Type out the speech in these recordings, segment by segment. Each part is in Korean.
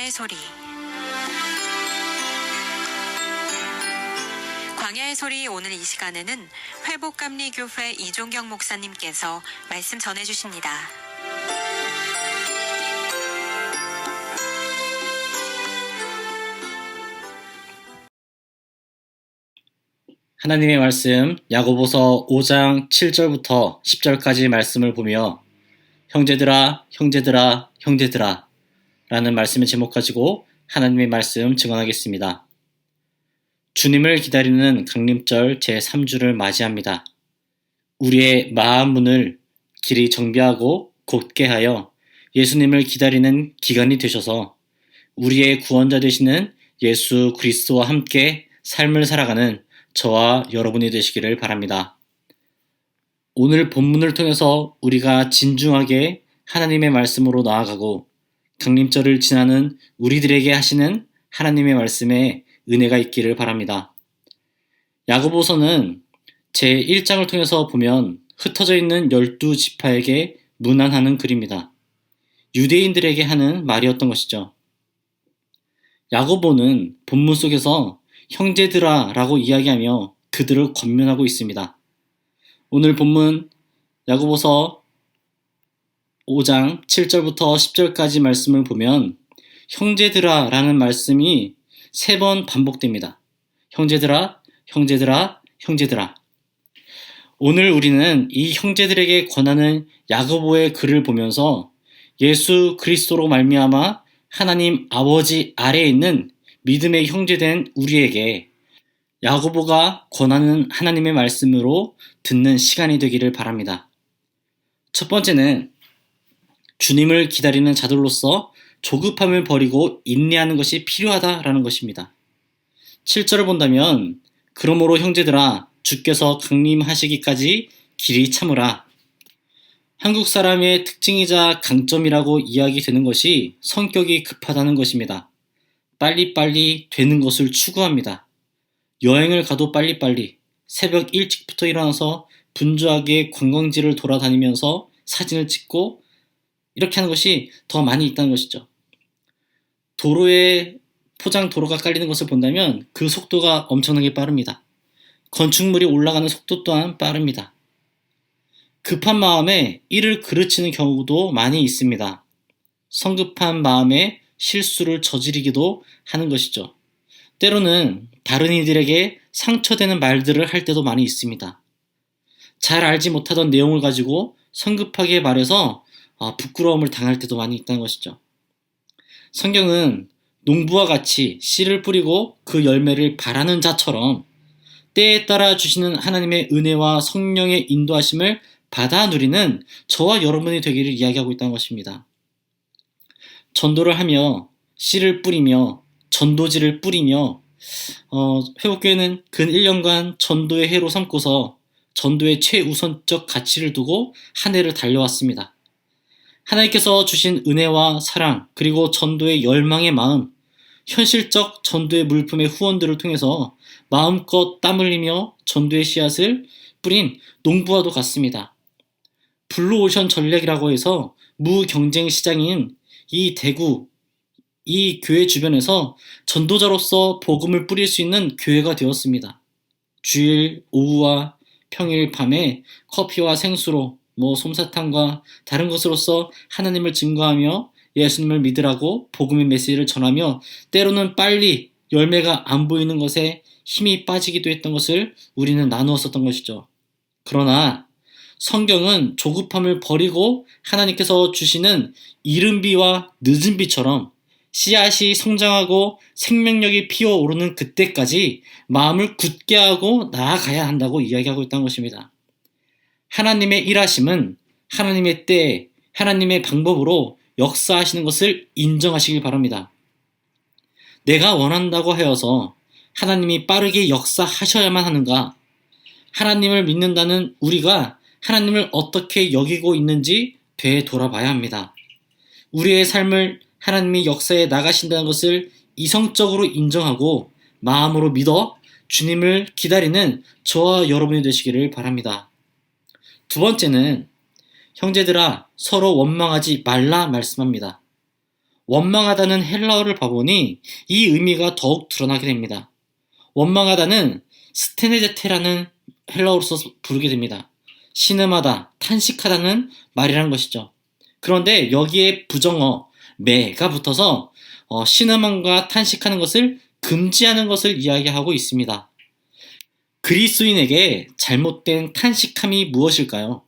광야의 소리. 광야의 소리 오늘 이 시간에는 회복감리교회 이종경 목사님께서 말씀 전해주십니다. 하나님의 말씀 야고보서 5장 7절부터 10절까지 말씀을 보며 형제들아 형제들아 형제들아 라는 말씀의 제목 가지고 하나님의 말씀 증언하겠습니다. 주님을 기다리는 강림절 제3주를 맞이합니다. 우리의 마음 문을 길이 정비하고 곧게 하여 예수님을 기다리는 기간이 되셔서 우리의 구원자 되시는 예수 그리스도와 함께 삶을 살아가는 저와 여러분이 되시기를 바랍니다. 오늘 본문을 통해서 우리가 진중하게 하나님의 말씀으로 나아가고 강림절을 지나는 우리들에게 하시는 하나님의 말씀에 은혜가 있기를 바랍니다. 야고보서는 제1장을 통해서 보면 흩어져 있는 12지파에게 문안하는 글입니다. 유대인들에게 하는 말이었던 것이죠. 야고보는 본문 속에서 형제들아 라고 이야기하며 그들을 권면하고 있습니다. 오늘 본문 야고보서 5장 7절부터 10절까지 말씀을 보면 형제들아 라는 말씀이 3번 반복됩니다. 형제들아, 형제들아, 형제들아. 오늘 우리는 이 형제들에게 권하는 야고보의 글을 보면서 예수 그리스도로 말미암아 하나님 아버지 아래에 있는 믿음의 형제된 우리에게 야고보가 권하는 하나님의 말씀으로 듣는 시간이 되기를 바랍니다. 첫 번째는 주님을 기다리는 자들로서 조급함을 버리고 인내하는 것이 필요하다라는 것입니다. 7절을 본다면 그러므로 형제들아 주께서 강림하시기까지 길이 참으라. 한국 사람의 특징이자 강점이라고 이야기되는 것이 성격이 급하다는 것입니다. 빨리빨리 되는 것을 추구합니다. 여행을 가도 빨리빨리 새벽 일찍부터 일어나서 분주하게 관광지를 돌아다니면서 사진을 찍고 이렇게 하는 것이 더 많이 있다는 것이죠. 도로에 도로가 깔리는 것을 본다면 그 속도가 엄청나게 빠릅니다. 건축물이 올라가는 속도 또한 빠릅니다. 급한 마음에 이를 그르치는 경우도 많이 있습니다. 성급한 마음에 실수를 저지르기도 하는 것이죠. 때로는 다른 이들에게 상처되는 말들을 할 때도 많이 있습니다. 잘 알지 못하던 내용을 가지고 성급하게 말해서 부끄러움을 당할 때도 많이 있다는 것이죠. 성경은 농부와 같이 씨를 뿌리고 그 열매를 바라는 자처럼 때에 따라 주시는 하나님의 은혜와 성령의 인도하심을 받아 누리는 저와 여러분이 되기를 이야기하고 있다는 것입니다. 전도를 하며 씨를 뿌리며 전도지를 뿌리며 회복교회는 근 1년간 전도의 해로 삼고서 전도의 최우선적 가치를 두고 한 해를 달려왔습니다. 하나님께서 주신 은혜와 사랑 그리고 전도의 열망의 마음, 현실적 전도의 물품의 후원들을 통해서 마음껏 땀 흘리며 전도의 씨앗을 뿌린 농부와도 같습니다. 블루오션 전략이라고 해서 무경쟁 시장인 이 대구, 이 교회 주변에서 전도자로서 복음을 뿌릴 수 있는 교회가 되었습니다. 주일 오후와 평일 밤에 커피와 생수로 솜사탕과 다른 것으로서 하나님을 증거하며 예수님을 믿으라고 복음의 메시지를 전하며 때로는 빨리 열매가 안 보이는 것에 힘이 빠지기도 했던 것을 우리는 나누었었던 것이죠. 그러나 성경은 조급함을 버리고 하나님께서 주시는 이른 비와 늦은 비처럼 씨앗이 성장하고 생명력이 피어오르는 그때까지 마음을 굳게 하고 나아가야 한다고 이야기하고 있다는 것입니다. 하나님의 일하심은 하나님의 때에 하나님의 방법으로 역사하시는 것을 인정하시길 바랍니다. 내가 원한다고 하여서 하나님이 빠르게 역사하셔야만 하는가? 하나님을 믿는다는 우리가 하나님을 어떻게 여기고 있는지 되돌아봐야 합니다. 우리의 삶을 하나님이 역사에 나가신다는 것을 이성적으로 인정하고 마음으로 믿어 주님을 기다리는 저와 여러분이 되시기를 바랍니다. 두 번째는 형제들아 서로 원망하지 말라 말씀합니다. 원망하다는 헬라어를 봐보니 이 의미가 더욱 드러나게 됩니다. 원망하다는 스테네제테라는 헬라어로서 부르게 됩니다. 신음하다, 탄식하다는 말이라는 것이죠. 그런데 여기에 부정어 매가 붙어서 신음함과 탄식하는 것을 금지하는 것을 이야기하고 있습니다. 그리스도인에게 잘못된 탄식함이 무엇일까요?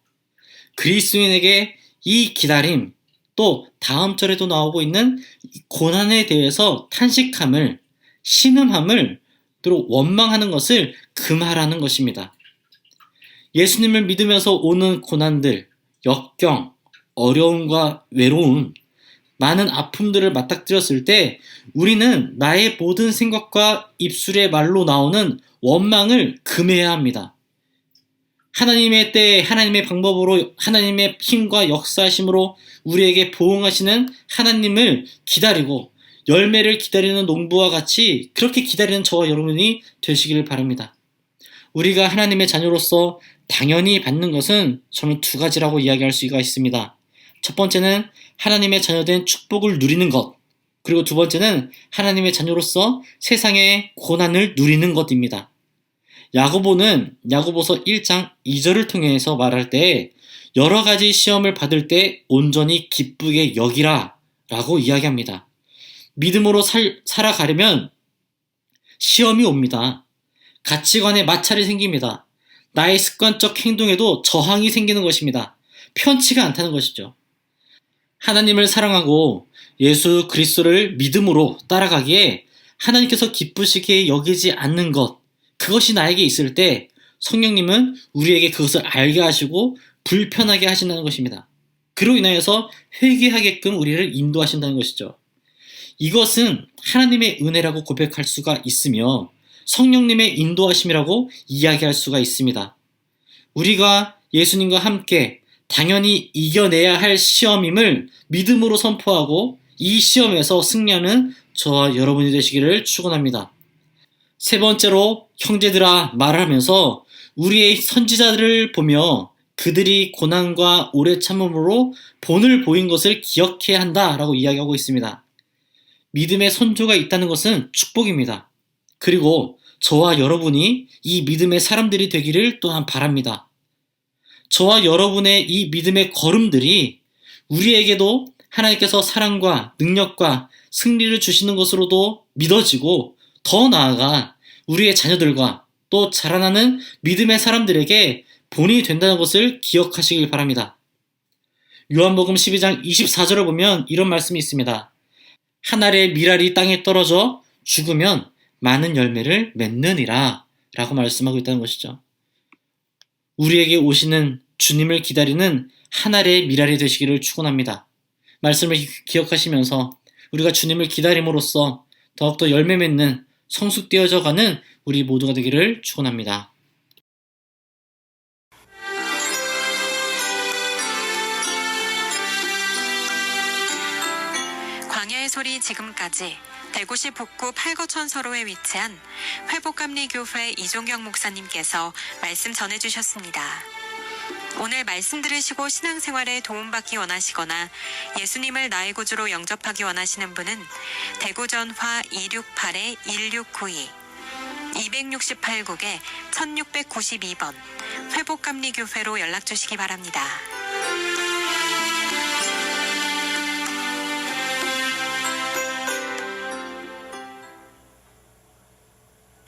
그리스도인에게 이 기다림, 또 다음 절에도 나오고 있는 고난에 대해서 탄식함을, 신음함을, 또 원망하는 것을 금하라는 것입니다. 예수님을 믿으면서 오는 고난들, 역경, 어려움과 외로움, 많은 아픔들을 맞닥뜨렸을 때 우리는 나의 모든 생각과 입술의 말로 나오는 원망을 금해야 합니다. 하나님의 때에 하나님의 방법으로 하나님의 힘과 역사하심으로 우리에게 보응하시는 하나님을 기다리고 열매를 기다리는 농부와 같이 그렇게 기다리는 저와 여러분이 되시기를 바랍니다. 우리가 하나님의 자녀로서 당연히 받는 것은 저는 두 가지라고 이야기할 수가 있습니다. 첫 번째는 하나님의 자녀된 축복을 누리는 것, 그리고 두 번째는 하나님의 자녀로서 세상의 고난을 누리는 것입니다. 야고보는 야고보서 1장 2절을 통해서 말할 때 여러 가지 시험을 받을 때 온전히 기쁘게 여기라 라고 이야기합니다. 믿음으로 살아가려면 시험이 옵니다. 가치관에 마찰이 생깁니다. 나의 습관적 행동에도 저항이 생기는 것입니다. 편치가 않다는 것이죠. 하나님을 사랑하고 예수 그리스도를 믿음으로 따라가기에 하나님께서 기쁘시게 여기지 않는 것, 그것이 나에게 있을 때 성령님은 우리에게 그것을 알게 하시고 불편하게 하신다는 것입니다. 그로 인하여서 회개하게끔 우리를 인도하신다는 것이죠. 이것은 하나님의 은혜라고 고백할 수가 있으며 성령님의 인도하심이라고 이야기할 수가 있습니다. 우리가 예수님과 함께 당연히 이겨내야 할 시험임을 믿음으로 선포하고 이 시험에서 승리하는 저와 여러분이 되시기를 축원합니다. 세 번째로 형제들아 말하면서 우리의 선지자들을 보며 그들이 고난과 오래 참음으로 본을 보인 것을 기억해야 한다라고 이야기하고 있습니다. 믿음의 선조가 있다는 것은 축복입니다. 그리고 저와 여러분이 이 믿음의 사람들이 되기를 또한 바랍니다. 저와 여러분의 이 믿음의 걸음들이 우리에게도 하나님께서 사랑과 능력과 승리를 주시는 것으로도 믿어지고 더 나아가 우리의 자녀들과 또 자라나는 믿음의 사람들에게 본이 된다는 것을 기억하시길 바랍니다. 요한복음 12장 24절을 보면 이런 말씀이 있습니다. 한 알의 밀알이 땅에 떨어져 죽으면 많은 열매를 맺느니라 라고 말씀하고 있다는 것이죠. 우리에게 오시는 주님을 기다리는 한 알의 밀알이 되시기를 축원합니다. 말씀을 기억하시면서 우리가 주님을 기다림으로써 더욱더 열매 맺는 성숙되어져 가는 우리 모두가 되기를 축원합니다. 광야의 소리 지금까지 대구시 북구 팔거천서로에 위치한 회복감리교회 이종경 목사님께서 말씀 전해주셨습니다. 오늘 말씀 들으시고 신앙생활에 도움받기 원하시거나 예수님을 나의 구주로 영접하기 원하시는 분은 대구전화 268-1692 268국에 1692번 회복감리교회로 연락주시기 바랍니다.